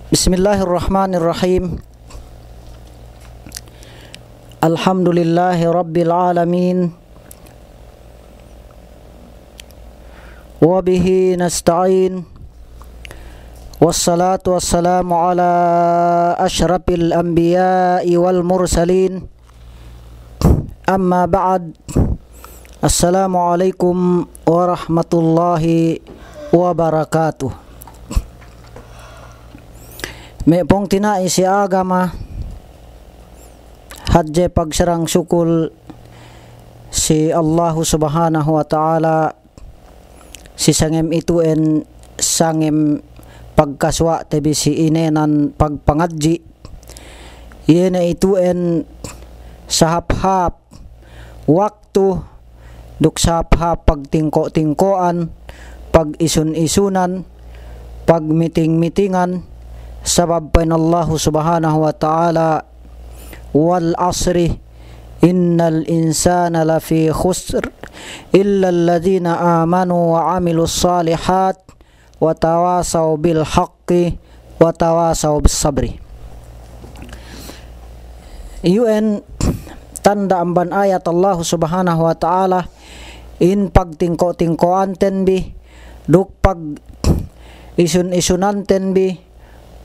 Bismillahirrahmanirrahim. Alhamdulillahi rabbil alamin. Wa bihi nasta'in. Wassalatu wassalamu ala asyrafil anbiya'i wal mursalin. Amma ba'd. Assalamualaikum warahmatullahi wabarakatuh. May pong tinai si agama hadje pagsarang sukul si Allah subhanahu wa ta'ala si sangem ituen sangem pagkaswa tebi si inenan pagpangadji yene ituen sahap-hap waktu duk sahap-hap pagtingko-tingkoan pag-isun-isunan pag-miting-mitingan sabab pain Allah subhanahu wa ta'ala wal asri innal insana lafi khusr illa alladhina amanu wa amilus salihat wa tawasaw bil haqqi wa tawasaw bis sabri. UN tanda amban ayat Allah subhanahu wa ta'ala in pagtingko-tingkoan tenbi duk pag isun-isunan tenbi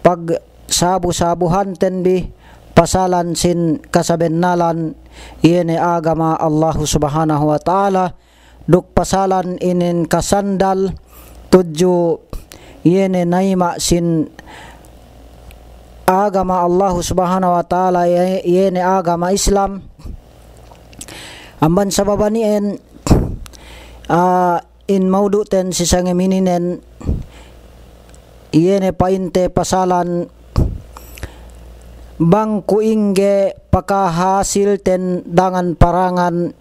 pag sabu-sabuhan tenbi pasalan sin kasabennalan yene agama Allah subhanahu wa ta'ala duk pasalan inin kasandal tuju yene naima sin agama Allah subhanahu wa ta'ala yene agama Islam amban sababanien in mauduten si sangemininen yene painte pasalan bangku ingge pakahasil ten dangan parangan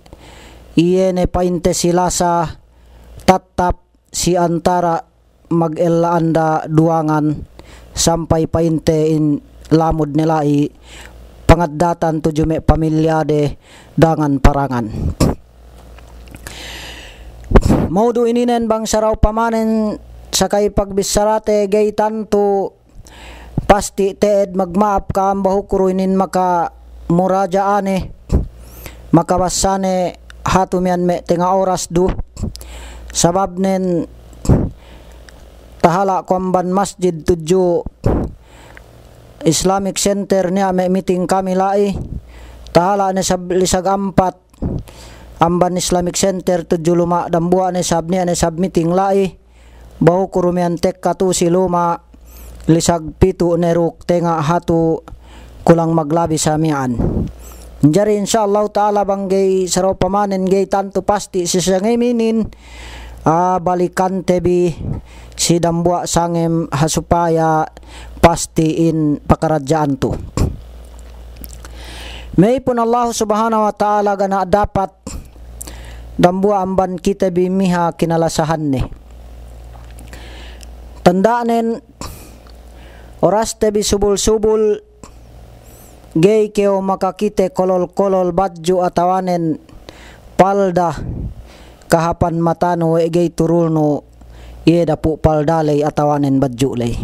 yene painte silasa tatap si antara mag-ela anda duangan sampai painte in lamud nilai pangadatan tujume pamilyade dangan parangan. Maudu ininen bang saraw pamanen sakay pagbisarate gay tanto pasti teed magmaap ka ambahu kuruinin maka murajaane makabasane hatumian me tenga oras du sabab nen tahala kwamban masjid tuju Islamic Center niya me meeting kami lai tahala ne sab lisag ampat amban Islamic Center tuju luma dambua ne sab niya ne sab meeting lai bahu kurumian tek katu si luma lisag pitu neruk tenga hatu kulang maglabi samian. Jari insyaallah taala banggay saraw pamanen gay tanto pasti si sangiminin balikan tebi si dambua sangem hasupaya pasti in pakarajaan tu. May pun Allah subhanahu wa ta'ala gana dapat dambua amban kita bimiha kinalasahan ni. Tandaanen oras tebi subul-subul gay keo makakite kolol-kolol badju atawanen palda kahapan matano gay turulno yeda pu paldalay atawanen badju lay.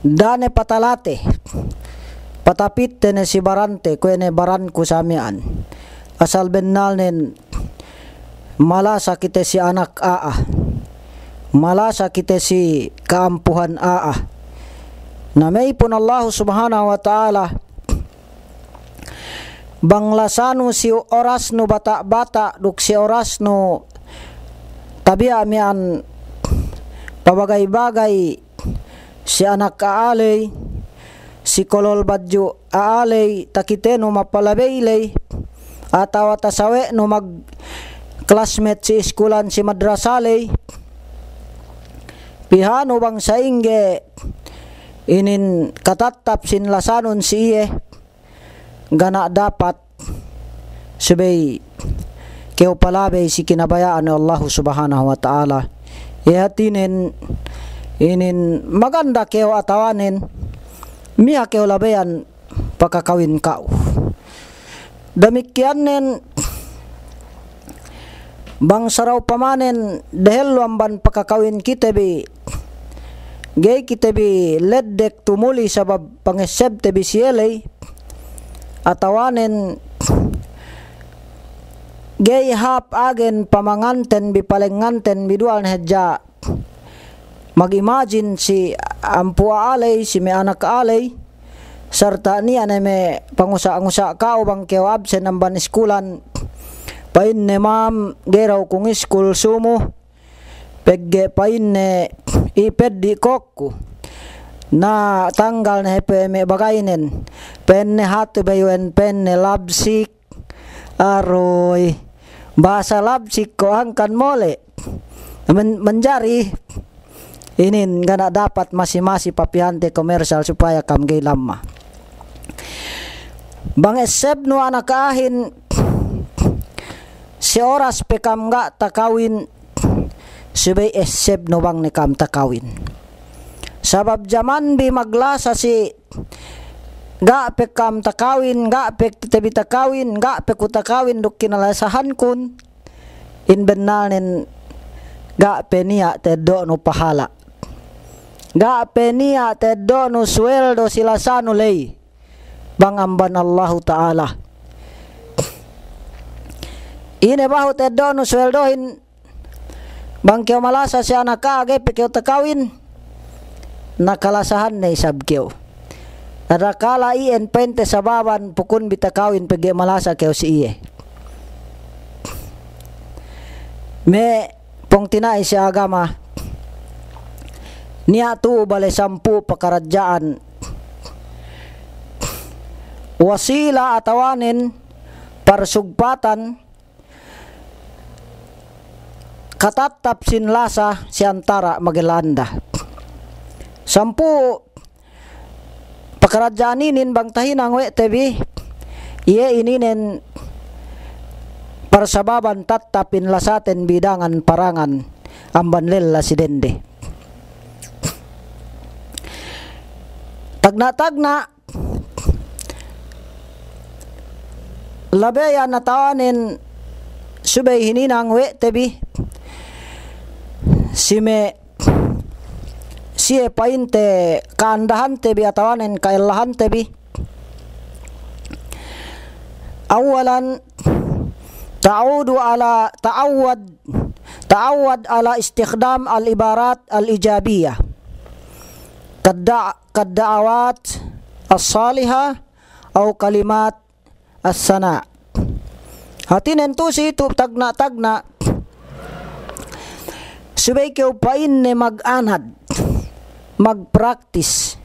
Dane patalate patapit tene si barante kuene baran ku samian asal bennalnen malasa kite si anak malasa kita si kaampuhan na may pun Allah subhanahu wa ta'ala banglasano si oras no bata-bata duk si oras no tabiya mian pabagay-bagay si anak aalay si kolol badyo aalay takite no mapalabaylay atawa tasawe no mag classmate si iskulan si madrasalay pihano bang saingge inin katatap sinlasanon siye gana dapat subay keo palabay si kinabayaan ni Allah subhanahu wa ta'ala ihatinin inin maganda keo atawanin miha keo labayan pakakawin kao damikyanen bang saraw pamanen dahil amban pakakawin kita bi Gay kita bi leddek tumuli sabab pangeseb te bi siyelay atawanen gay hap agen pamanganten bi palenganten bidual hedja mag-imagine si ampua alay si may anak alay sarta niya na may pangusa-ngusa ka o bang keo absen ang baniskulan pain ne ma'am geraw kung school sumo pegge pain ne iped di kokku na tanggal na hepe me bagainen pen ne hatu bayuen pen ne labsik aroy bahasa labsik ko angkan mole menjari inin gana dapat masi-masi papihante komersial supaya kamgay lama bang eseb no anak ahin si oras pekam ga takawin subay eseb no bang nekam takawin sabab zaman bi maglasa si ga pekam takawin ga pek tebi takawin ga pekutakawin duk kinalasahan kun inbenanen ga penia tedo no pahala ga penia tedo no sweldo sila sano lay bang amban Allah Ta'ala ine bahu tedo no sweldohin bang keo malasa si anak kage pekeo takawin nakalasahan na isab keo nadakala ien pente sababan pukun bitakawin pege malasa keo si iye me pong tinay si agama niya tu balay 10 pakaradyaan wasila atawanin parsugpatan katatap sinlasa si antara Magelanda 10 pakaradyaninin bang tahinang we tebi iye ininen parsababan tatapin lasaten bidangan parangan ambanlel lasidende tagna labeya natawanin subay hininang we tebi sime siye painte kaandahan tebi atawanen kailahan tebi awalan ta'awad ala istikhdam al ibarat al ijabiyah kadda'awat as-salihah aw kalimat as-sana hatinen tu si itu tagna subay keo pain ne mag-anad mag-practice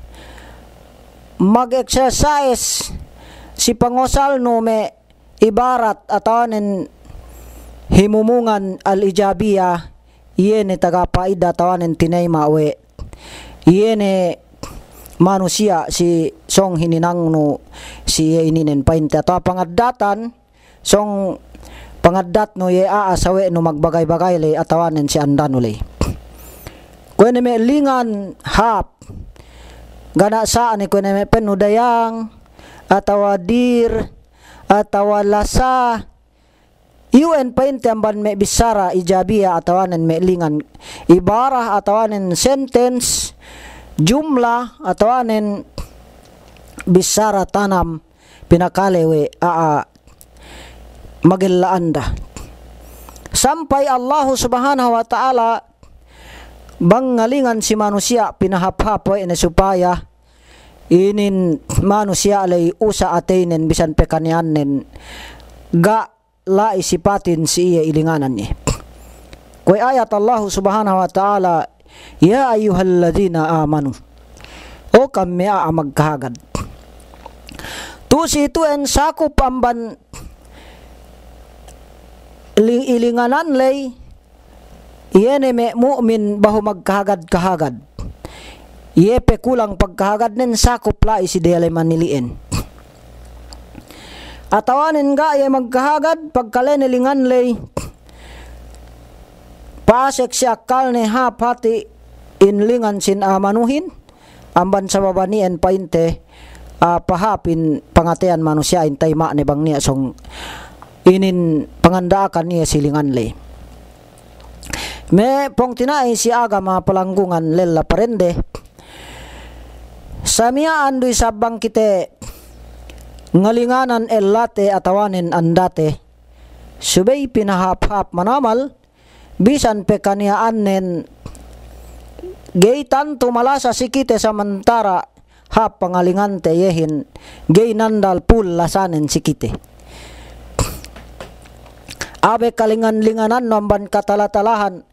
mag-exercise si pangosal no me ibarat atawanen himumungan al-ijabiyah iyene tagapaida atawanen tinay mawe iyene manusia si song hininang no si ininen painte ato pangadatan song pangadat no ye aasawe no magbagay-bagay le atawanen si andano le kuene me lingan hap gana saan ni kuene me penudayang atawa dir atawa lasa UN painte amban me bisara ijabia atawanen me lingan ibarah atawanen sentence jumlah atawanen bisara tanam pinakalewe magilaanda sampai Allah Subhanahu wa Ta'ala bangalingan si manusia pinahap-hapoy na supaya inin manusia lay usa atenen bisan pekanianen ga la isipatin si iya ilinganan ni kuy ayat Allah Subhanahu wa Ta'ala ya ayyuhalladzina amanu o kami magkahagad tu si itu en sakup amban ilinganan lay iyene me mu'min bahu magkahagad-kahagad iye pe kulang pagkahagad nen sakup la isi delay maniliin atawanin ga iye magkahagad pagkalen ilingan lay pasek si akal ne hapati inlingan sin amanuhin amban sa babanien painte pahapin pangatean manusia intay ma ne bang niya song inin pangandaakan niya silingan lay Me pong tinai si agama pelanggungan lela parende. Samia andoy sabang kite ngalinganan elate atawanin andate. Subay pinahap-hap manamal bisan pe kaniaan nen gaytan tumalasa sikite samantara hap pangalingan te yehin gay nandal pul lasanen sikite. Abe kalingan-linganan nomban katalatalahan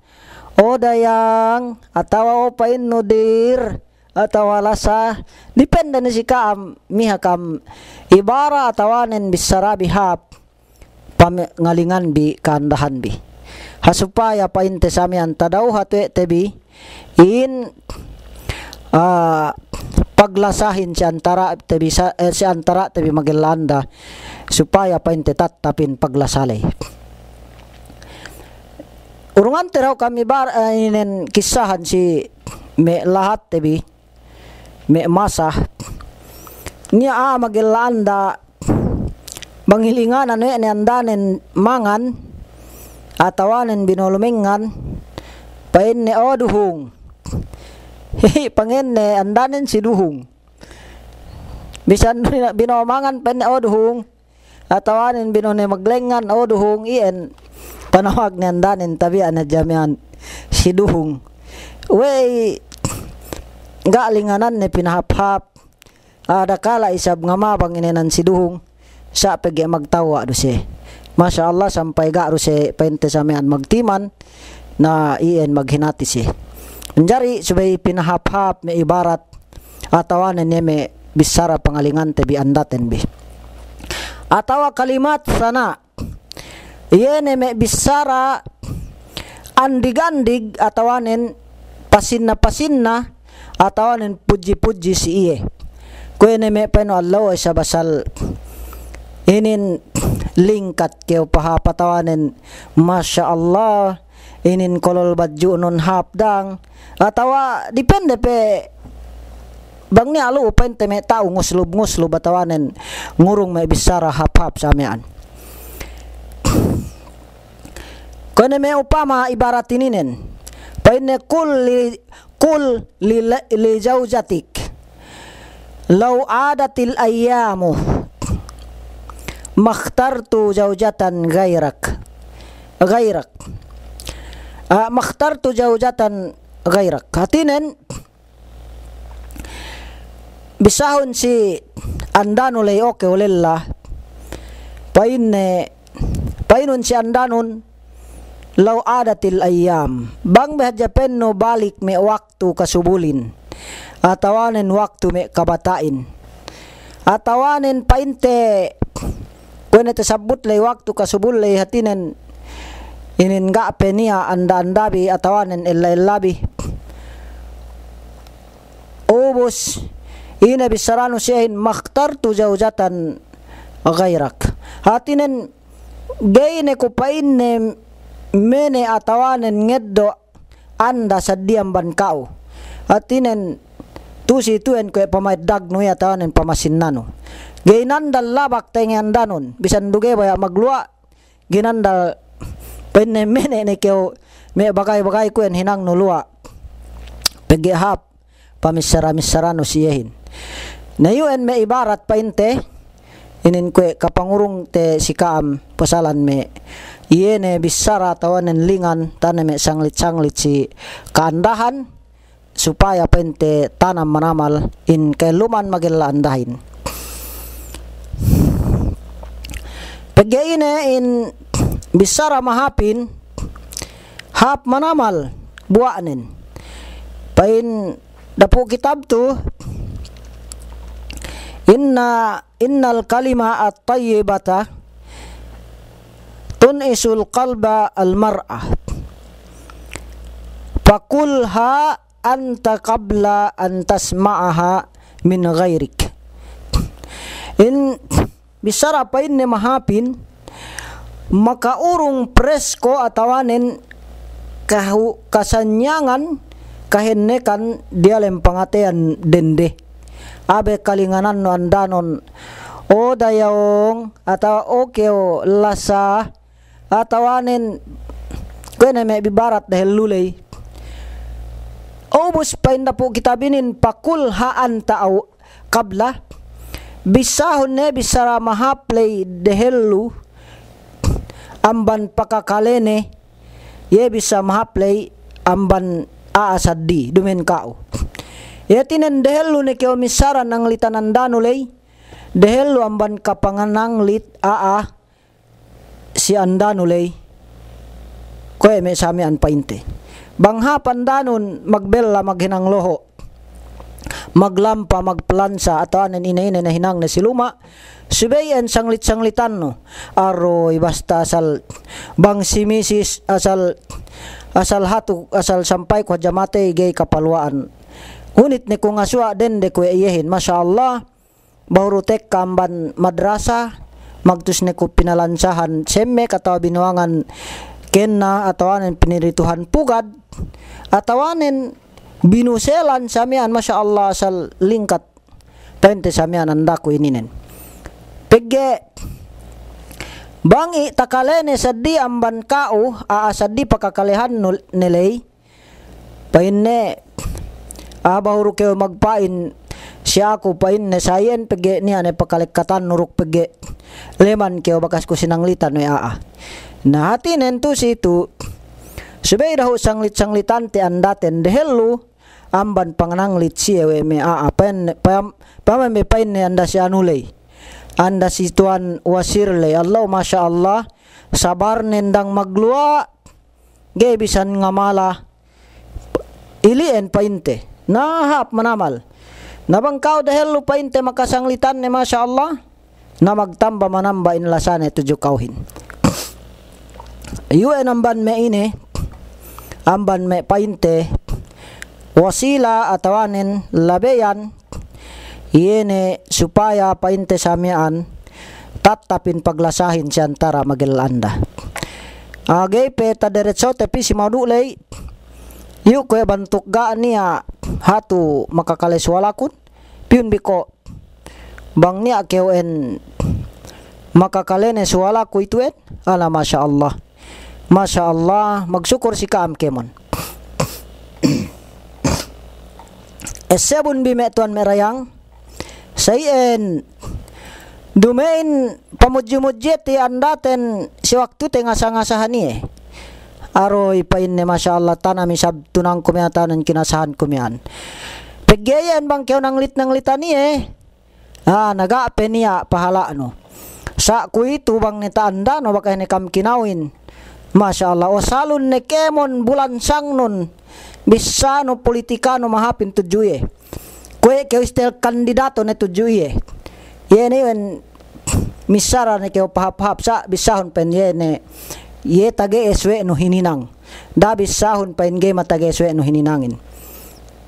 o dayang atawa o pain nodir atawa lasa depende na si kaam mihakam ibara atawanen bisarabi hap ngalingan bi kandahan bi hasupaya painte samian tadaw hatwe tebi in paglasahin si antara tebi magilanda supaya painte tatapin paglasalay. Urungan teraw kami inen kisahan si me lahat tebi me masa niya magilanda manghilingan ano ni andanen mangan atawanen binulumingan pain ne oduhong pangen ne andanen si duhong bisan binomangan pen ne oduhong atawanen binone maglengan oduhong ien panawag ni andanen tabian na jamian si duhong wey galinganan ne pinahap-hap ada kala isab nga mabang inenan si duhong sa pegi magtawa do si Masya Allah sampai ga ruse painte samian magtiman na ien maghinati si menjari subay pinahap-hap me ibarat atawanen ne me bisara pangalingan te bi andaten bi atawa kalimat sana iene me bisara andig-andig atawanen pasinna atawanen puji-puji si iye kuene me peno Allah sa basal inin lingkat keo pahapatawanen Masya Allah inin kolol badju nun hapdang atawa depende pe bang ni alu upain te me tao nguslub atawanen ngurung me bisara hap-hap samian. Kone me upama ibarat ininen paine kul li zawjatik law adatil ayyamu makhtartu zawjatan ghairak makhtartu zawjatan ghairak hatinen bisahon si andano lay oke ulilla painon si andanon law adatil ayyam bang behadjapen no balik me waktu kasubulin atawanen waktu me kabatain atawanen painte kuene tesabut lay waktu kasubul lay hatinen inin ga penia anda-andabi atawanen ella-ellabi ubus ina bisarano siyahin makhtartu zawjatan ghairak hatinen gayne ko painne mene atawanen ngeddo anda sa diam bankao atinen tusi tuen ko pamaydag no atawanen pamasinano ginandal labak tengan danon bisan duge baya maglua ginandal penne mene ne keo me bagay kuen hinang nulua pegihap pamisara-misara no siyehin na yuen me ibarat painte inin kwe kapangurung te sikaam pasalan me iene bisara tawanen lingan taname sanglit-sanglit si kaandahan supaya pente tanam manamal in kailuman magilla andahin pagyaine in bisara mahapin hap manamal buanen pain dapu kitab tu innal kalima at-tayyibata tunisul qalba al-mar'ah fakulha anta qabla an tasma'aha min ghairik in bisara pa in mahapin makaurung presko atawanen kasanyangan kahennekan dialem pangatean dende abe kalinganan no andanon o dayong atawa okeo lasa atawanen Ko na may bibarat dahil lulay. Ubos pa na po kita binin pakul haan taaw kabla. Bisahon ne bisara mahaplay dehelu amban pakakalene ye bisa mahaplay amban aasad di dumen kao. Ye tinen dehelu ne keo misara nang litanan danulay dehelu amban kapanganang lit si andanulay koe me sami an painte. Bangha pandanon magbella maghinang loho maglampa magplansa ato anen inaine na hinang na siluma subayan sanglit-sanglitan no aroy basta asal bang si misis asal hatu asal sampay ko jamate gay kapalwaan hunit ni kung aswa den de ko iyehin masyaallah baurutek kamban madrasa magtus ne ko pinalansahan semme kataw binuangan kenna atawanen pinirituhan pugad atawanen binuselan samian masyaallah asal lingkat pente samian anda ko ininen pegge bangi takalene sadi amban kao sadi pakakalehan nilay painne bahuru keo magpain siya ako painne sayen pegge niya ne pakalekatan nuruk pegge leman keo bakas ko sinanglitan no na hatinen tu situ subay daw sanglit-sanglitan ti andaten dehelu amban pangananglit siya we me me pain ne anda si anulay anda si tuan wasirle Allah masya Allah sabar nendang magluwa ge bisan ngamala ilien painte nahap manamal nabangkaw dehelu painte makasanglitan ne masya Allah na magtamba manamba inlasane tuju kauhin yuen amban me ini amban me painte wasila atawanin labeyan yene supaya painte samian tatapin paglasahin si antara magilanda agay pe taderetso tepi si maudulay yu ko bantuk ga niya hatu makakaliswalakun piun biko bang niya kewen makakalene swalaku ituet ala masya Allah magsyukur si kaam kemon esebun bimetuan merayang sayen dumain pamudji-mudji ti andaten si waktu te ngasa-ngasahani aroy pain ne masya Allah tanami sab tunang kumiatanan kinasahan kumian peggeyan bang keo nanglit-nanglitani nagape niya pahala no sa ku itu bang nita anda no bakay ni kam kinawin masya Allah o salun ne kemon bulan sang nun bisano politikano mahapin tujuye kue keo istel kandidato ne tujuye yene wen misara ne keo pahap-pahap sa bisahon pen yene ye tage eswe no hininang da bisahon pen ge matage eswe no hininangin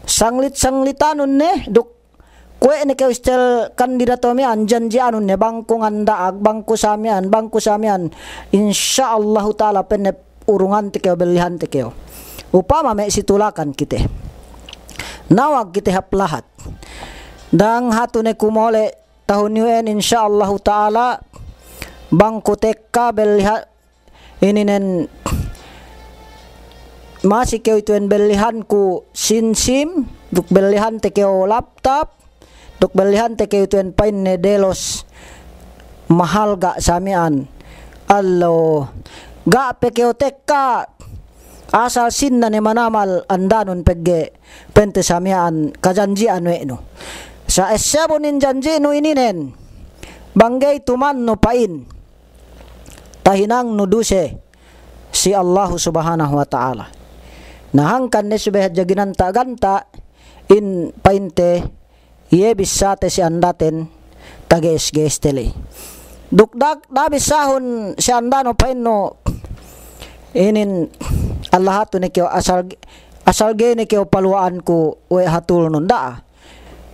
sanglit-sanglitanon ne duk kue ne keo istel kandidato mi anjanji anun ne bangkong andaag bangko samian insyaallah taala pen urungan te keo belihan te keo upama me situlakan kite nawag kite haplahat dang hatu ne kumole tahun yuen insyaallah taala bangko tekka belihan ininen masih keo ituen belihan ku sim duk belihan te keo laptop duk belihan te keo ituen pain ne delos mahal ga samian allo ga pe keo tekka asal sinna ne manamal andanon pegge pente samian kajanjian we no sa esebonin janji no ininen banggay tuman no pain tahinang no duse si Allah subhanahu wa ta'ala nahangkan ne subeh jaginan ta ganta in painte ye bisate si andaten tages gestele dukdak dabis sahun si andano pain no inin Allah hatu ne keo asal gene keo paluaan ku we hatul nun da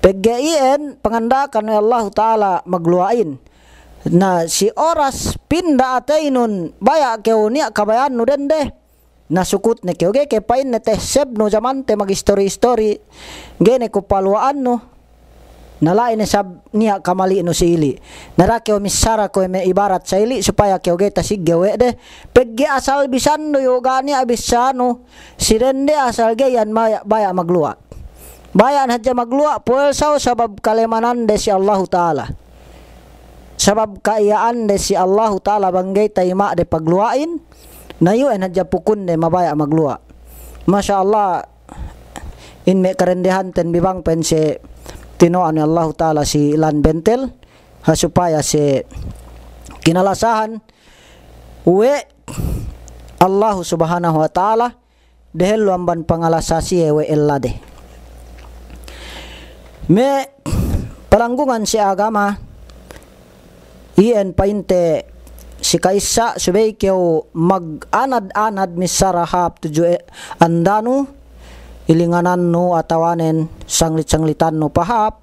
peggeien pangandakan ni Allah taala magluain na si oras pinda atainun baya keo niya kabayan no dende nasukut ne keo ge ke pain ne te seb no jamante mag story gene ko paluaan no nalain ni sab niya kamali no si ili narakyo misara ko me ibarat sa ili supaya kyo geta siggewe de pegge asal bisano yo gani abisano sirende asal gayan baya magluwa bayan hadja magluwa puelsaw sabab kalemanan de si Allah Ta'ala sabab kaiyaan de si Allah Ta'ala banggay tayma de pagluwain nayo en hadja pukun de mabaya magluwa Masya Allah in me karendehan ten bibang pense tinoan ni Allah Ta'ala si Ilan Bentel supaya si kinalasahan we Allah Subhanahu Wa Ta'ala dehel amban pangalasasi we elade me palanggungan si agama ien painte si kaisa subay kyo mag-anad-anad misarahap tuju andanu ilinganan no atawanen sanglit-sanglitan no pahap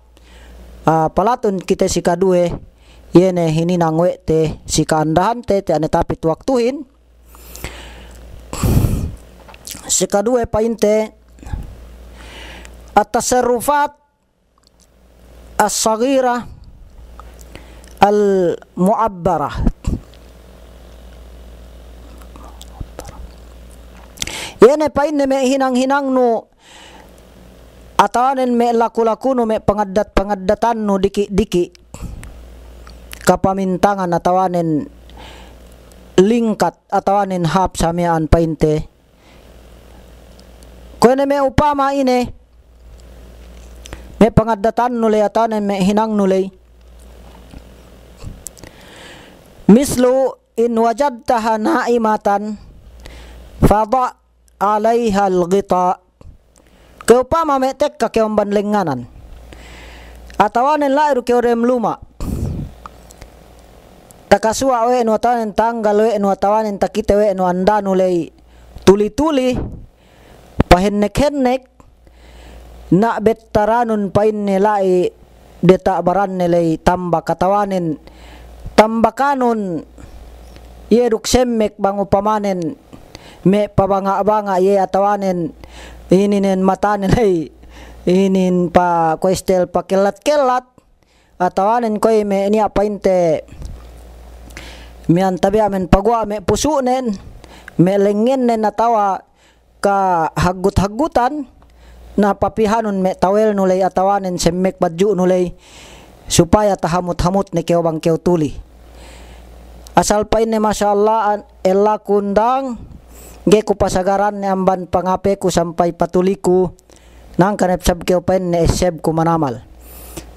palaton kita si kadue yene hininangwe te si kaandahan te ane tapit waktuhin si kadue painte at-tasarrufat as-saghira al-mu'abbarah yene painte me hinang-hinang no atawanen me laku-laku no me pangaddat-pangaddatan no diki-diki kapamintangan atawanen lingkat atawanen hap samian painte kuene me upama ine me pangaddatan no le atawanen me hinang no le mislu in wajadtaha naimatan fada alaiha al-ghita kaya upama metek ka kaya banlenganan atawanen lairu kaya rem luma takasua we no atawanen tanggal we no atawanen takite we no andanu lay tuli-tuli pahennek-hennek na bettaranun pain nilai deta baran nilai tambak katawanen tambakanun yeruk semmek bang upamanen me pabanga-banga ye atawanen ininen mata nilay inin pa questel pa kelat-kelat atawanen koy me niya painte me antabi amen pagwa me pusunen me lengen nen natawa ka hagut-hagutan na papihanon me tawel nulay atawanen semmek badju nulay supaya tahamut-hamut ni keo bang keo tuli asal paine masyaallah ella kundang ge ko pasagaran ni amban pangape ko sampai patuliku nang kanep sab keo pen ne seb ko manamal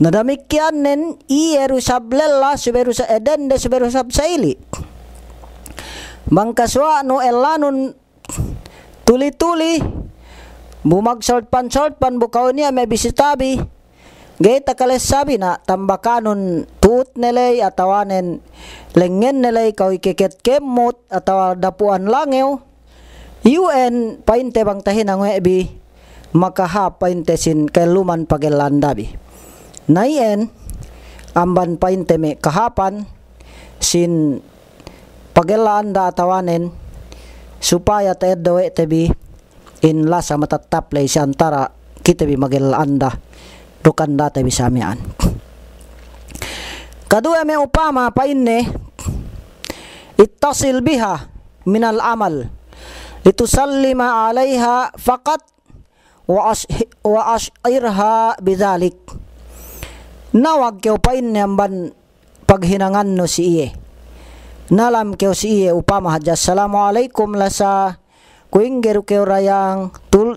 nadamikyan nen ieru sablella suberu sa eden de suberu sab saili bangkaswa no elanun tuli-tuli bumag salpan bukaw niya may bisitabi gayta kales sabi na tambakanon tuut nilay atawanen lengen nilay kaw ikiket kemot atawa dapuan langew UN painte bang tahin ang webi makahap painte sin keluman pagelandabi naien amban painte me kahapan sin pagelanda atawanen supaya taedawe tebi in lasa matatap lay si antara kita bi magelanda dukanda tebi samian kadua me upama painne ittasil biha minal amal litusallima alaiha faqat wa ash'irha bidzalik nawag keo painne amban paghinangan no si iye nalam keo si iye upama hadja assalamualaikum lasa kuing geru keo rayang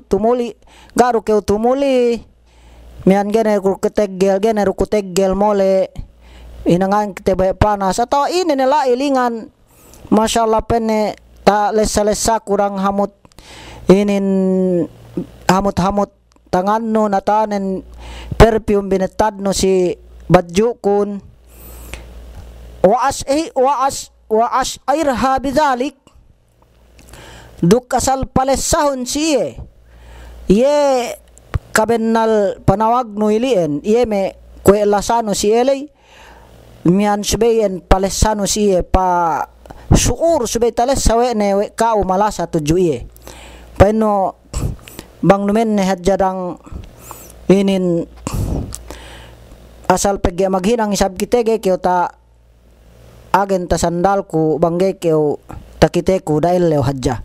tumuli garu keo tumuli mian gene ku keteggel mole inangan kite bay panas atau ini nela ilingan masyaallah penne ta lesa-lesa kurang hamut inin hamut-hamut tangan no natanen perfume binetad no si badju kun wa ash'irha bidzalik duk asal palesahon siye ye kabennal panawag no ilien ye me kwe lasano si elay mian subayen palesano siye pa suur subay tales sawe ne we ka malasa tuju iye paino bang numen ne hadjadang inin asal pegya maghinang isab kitege kyo ta agen ta sandal ku banggay kyo takite ku dahil lew hadja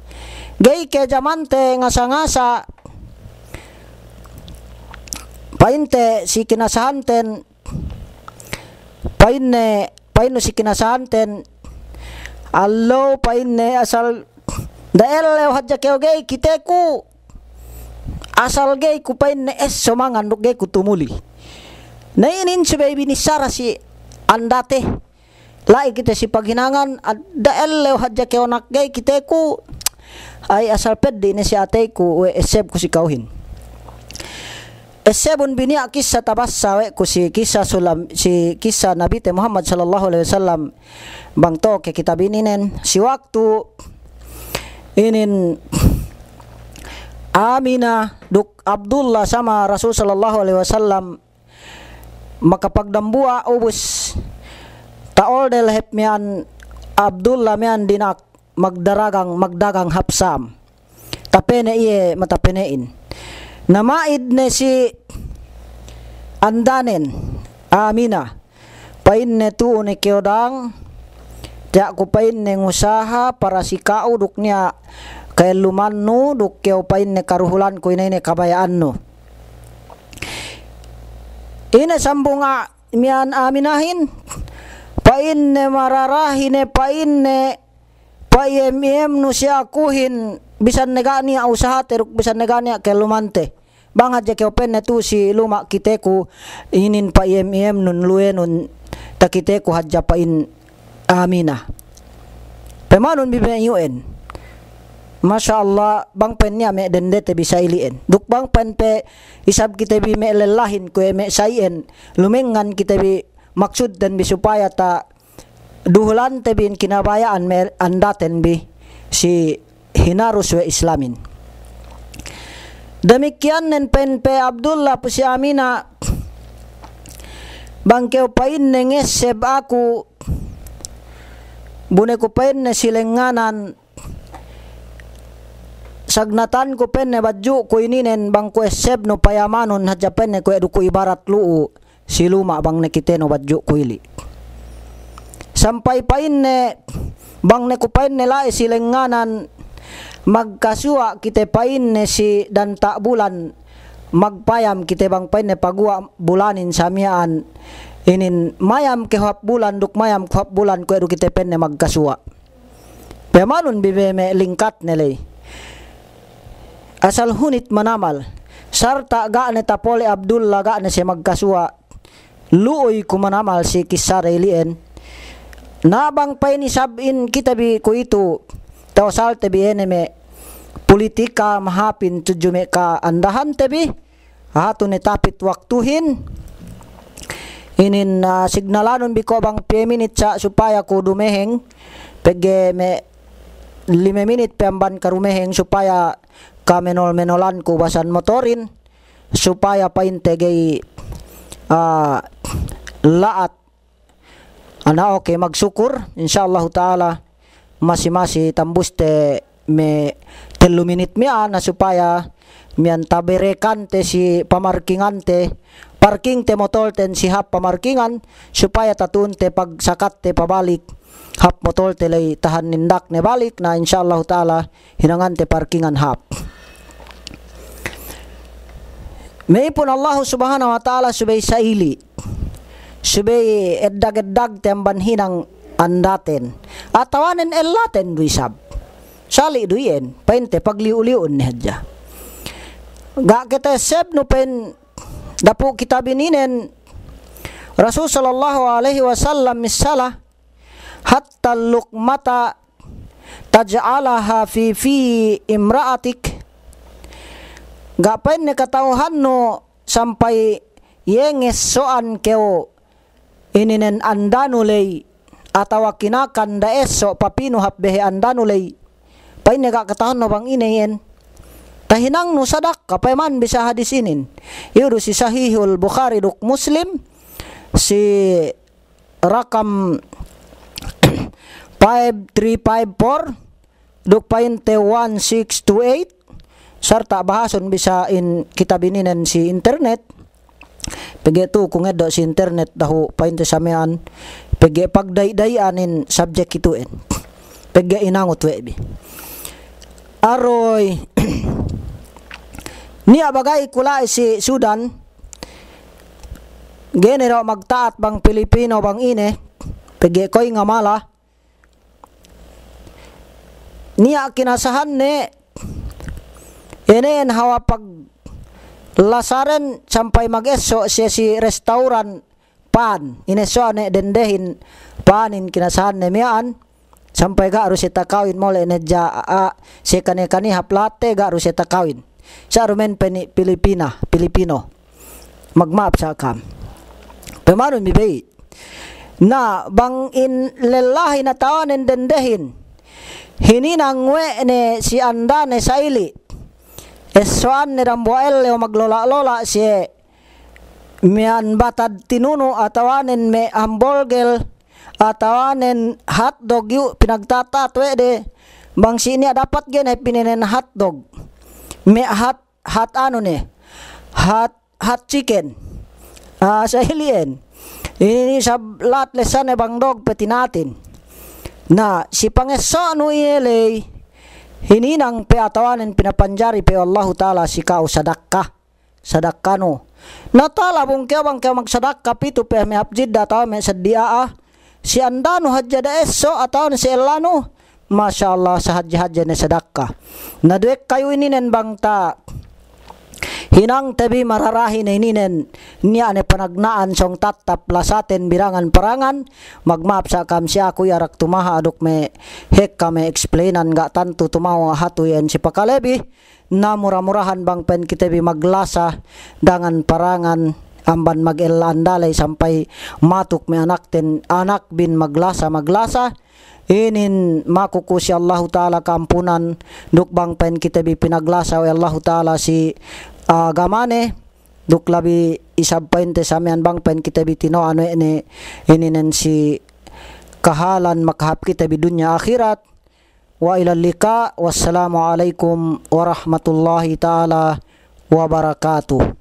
gay ke jamante ngasa-ngasa painte si kinasahanten paino si kinasahanten allo paine asal dahil lew hadja kyo gay kite ku asal gay ku paine somangan nuk gay ku tumuli nainin si baby ni Sarah si andate lai kita si paghinangan dahil lew hadja kyo nak gay kite ku ay asal pedi ni si atay ku we eseb ku si kauhin esebun biniya kisah tabassa we ku si kisah Nabi Muhammad sallallahu alaihi wasallam bang to ke kitab ininen si waktu inin Aminah duk Abdullah sama Rasul sallallahu alaihi wasallam makapagdambua ubus taol del hep mian Abdullah mian dinak magdagang hapsam tapene iye matapenein namaid ne si andanen Aminah pain ne tu ne keodang ja ko pain ne ngusaha para si kauduk niya kay lumanno duk keo pain ne karuhulan ko inay ne kabayaan no ina sambunga mian Aminahin pain ne mararahin ne pain ne paiem no siya kuhin bisan negani usaha teruk bisan negani kay lumante bangad ja keo pen ne tu si luma kiteku inin paiem nun luenon takiteku hadja pain Aminah pemanon bibeyuen Masya Allah bang pen niya me dendete bisa ilien duk bang pen pe isab kita bi me lelahin ko me saien lumengan kita bi maksud dan bi supaya ta duhulan te bin kinabayaan me andaten bi si hinarus we islamin demikian nen pen pe Abdullah pu si Aminah bang keo pain nengeseb aku bune ko pain ne silenganan sagnatan ko pen ne badju ko ininen bang ko eseb no payamanon hadja pen ne ko edu ko ibarat luu siluma bang ne kite no badju ko ili sampai pain ne bang ne ko pain ne lai silenganan magkasua kite pain ne si dan tak bulan magpayam kite bang pain ne pagua bulanin samiaan inin mayam ke hap bulan duk mayam ko hap bulan ko edu kite pen ne magkasua pemanon bibe me lingkat ne lay asal hunit manamal sarta ga ne tapole Abdullah ga ne si magkasua luoy ko manamal si kisar ilien nabang paini sabin kita bi ko itu tawsal tebi eneme politika mahapin tujume ka andahan tebi hatu ne tapit waktuhin inin signalanon bi ko bang 5 minit sa supaya ko dumeheng pege me 5 minit pemban karumeheng supaya kamenol-menolan ko basan motorin supaya paintegay laat ana okay magsukur insyaallah taala masi tambus te me 3 minit mian na supaya mian taberekan te si pamarkingan te parking te motor ten si hap pamarkingan supaya tatun te pagsakat te pabalik hap motor te lay tahan nindak ne balik na insyaallah taala hinangan te parkingan hap may pun Allah subhanahu wa ta'ala subay saili subay eddag temban hinang andaten atawanen elaten duisab sali duyen painte pagliuliun ni hadja ga kita seb no pen dapu kita bininen Rasul sallallahu alaihi wasallam misalah hatta luqmata taj'alaha fi imra'atik gapain ne katauhan no sampai yenges soan keo ininen andanulay atawa kinakan daeso papino hapbehe andanulay pain ne katauhan no bang ineyen tahinang no sadak kapayman bisa hadisinin yuro si Sahihul Bukhari duk Muslim si rakam 5354 duk painte 1628 sarta bahason bisa in kitab ininen si internet Pege tu kung edo si internet dahu painte samean pege pagday-dayanin subject ituin. Pege inangot webi. Aroy niya bagay kulay si Sudan genero magtaat bang Pilipino bang ine pege koy nga mala niya kinasahan ne enen hawa pag lasaren sampai mag-eso si restaurant pan ineso ne dendehin panin kinasahan ne mian sampai ga harus kita kawin mole ne ja si kani haplate ga harus kita kawin sa rumen Pilipino magmaap sa kam pemanon bibay na bang in lelahi na tawanin dendehin hininang we ne si anda ne saili esoan ni Ramboel o maglola-lola si mian batad tinuno atawanin me hamburger atawanin hotdog yu pinagtatatwe de bang sini dapat gene pininen hotdog me hot ano ne hot chicken sa hilien ini sablat lesan e bang dog peti natin na si pangeso no ielay hininang peatawanin pinapanjari pe Allah Ta'ala si kau sadakah no natala bung kaya magsadakah pitu pe me abjid ataw me sedia si anda no hajjada eso ataw si elano Masya Allah sa hajja na sadakah na duek kayo ininen bang ta hinang tabi mararahin na ininen niya ne panagnaan song tatap lasaten birangan parangan magmap sa kam siya kuya rak tumaha aduk me hek kame explainan ga tanto tumawa hatu yan si pakalebi na murah-murahan bang pen kita bi maglasa dangan parangan amban mag-elandalay sampai matuk me anak bin maglasa inin makukusi Allah Ta'ala kampunan dukbang pen kita bi pinaglasa o Allah Ta'ala si gamane duk labi isab painte samian bang pen kita bi tino ano ininen si kahalan makahap kita bi dunya akhirat wa ilal lika wassalamu alaikum warahmatullahi ta'ala wabarakatuh.